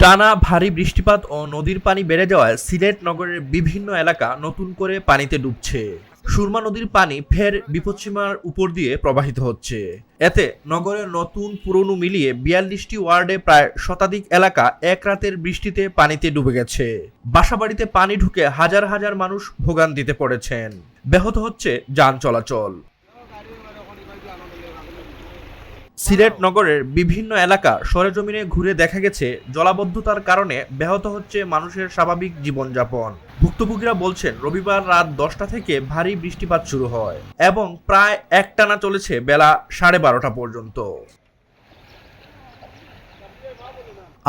টানা ভারী বৃষ্টিপাত ও নদীর পানি বেড়ে যাওয়ায় সিলেট নগরের বিভিন্ন এলাকা নতুন করে পানিতে ডুবছে। সুরমা নদীর পানি ফের বিপদসীমার উপর দিয়ে প্রবাহিত হচ্ছে। এতে নগরের নতুন পুরনো মিলিয়ে ৪২টি ওয়ার্ডে প্রায় শতাধিক এলাকা এক রাতের বৃষ্টিতে পানিতে ডুবে গেছে। বাসাবাড়িতে পানি ঢুকে হাজার হাজার মানুষ ভোগান্তিতে পড়েছেন। ব্যাহত হচ্ছে যান চলাচল। সিলেট নগরের বিভিন্ন এলাকা সরেজমিনে ঘুরে দেখা গেছে জলাবদ্ধতার কারণে ব্যাহত হচ্ছে মানুষের স্বাভাবিক জীবনযাপন। ভুক্তভোগীরা বলছেন রবিবার রাত ১০টা থেকে ভারী বৃষ্টিপাত শুরু হয় এবং প্রায় একটানা চলেছে বেলা 12:30 পর্যন্ত।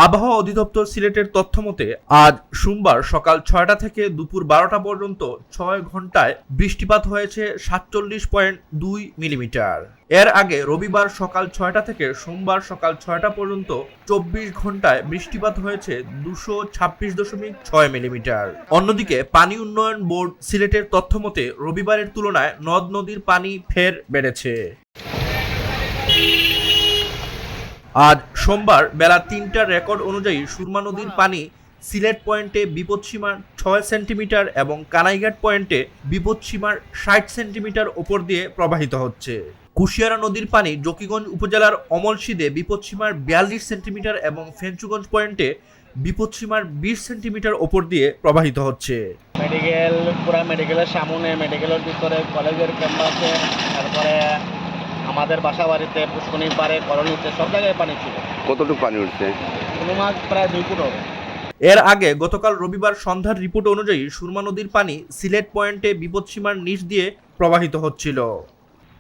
আবহাওয়া অধিদপ্তর সিলেটের তথ্যমতে আজ সোমবার সকাল ৬টা থেকে দুপুর ১২টা পর্যন্ত ৬ ঘন্টায় বৃষ্টিপাত হয়েছে ৪৭.২ মিলিমিটার। এর আগে রবিবার সকাল ৬টা থেকে সোমবার সকাল ৬টা পর্যন্ত ২৪ ঘন্টায় বৃষ্টিপাত হয়েছে ২২৬.৬ মিলিমিটার। অন্যদিকে পানি উন্নয়ন বোর্ড সিলেটের তথ্যমতে রবিবারের তুলনায় নদ নদীর পানি ফের বেড়েছে। আজ সোমবার বেলা ৩টার রেকর্ড অনুযায়ী সুরমা নদীর পানি সিলেট পয়েন্টে বিপদসীমার ৬ সেন্টিমিটার এবং কানাইঘাট পয়েন্টে বিপদসীমার ৬০ সেন্টিমিটার ওপর দিয়ে প্রবাহিত হচ্ছে। কুশিয়ারা নদীর পানি জকিগঞ্জ উপজেলার অমলশিদে বিপদসীমার ৪২ সেন্টিমিটার এবং ফেঞ্চুগঞ্জ পয়েন্টে বিপদসীমার ২০ সেন্টিমিটার ওপর দিয়ে প্রবাহিত হচ্ছে। মেডিকেলের সামনে, মেডিকেলের ভিতরে, কলেজের ক্যাম্পাসে, তারপরে আমাদের বাসা বাড়িতে, পুষ্কনির পাড়ে, কলোনিতে, সব জায়গায় পানি ছিল। কতটুকু পানি উঠছে? প্রায় ২ ফুট হবে। এর আগে গতকাল রবিবার সন্ধ্যার রিপোর্ট অনুযায়ী সুরমা নদীর পানি সিলেট পয়েন্টে বিপদসীমার নিচ দিয়ে প্রবাহিত হচ্ছিল।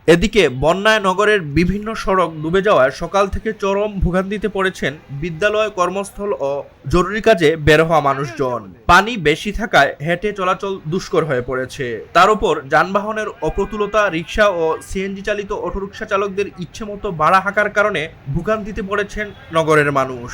এদিকে বন্যায় নগরের বিভিন্ন সড়ক ডুবে যাওয়ায় সকাল থেকে চরম ভোগান্তিতে পড়েছেন বিদ্যালয়, কর্মস্থল ও জরুরি কাজে বের হওয়া মানুষজন। পানি বেশি থাকায় হেঁটে চলাচল দুষ্কর হয়ে পড়েছে। তার উপর যানবাহনের অপ্রতুলতা, রিকশা ও সিএনজি চালিত অটোরিকশা চালকদের ইচ্ছেমতো ভাড়া হাঁকার কারণে ভোগান্তিতে পড়েছেন নগরের মানুষ।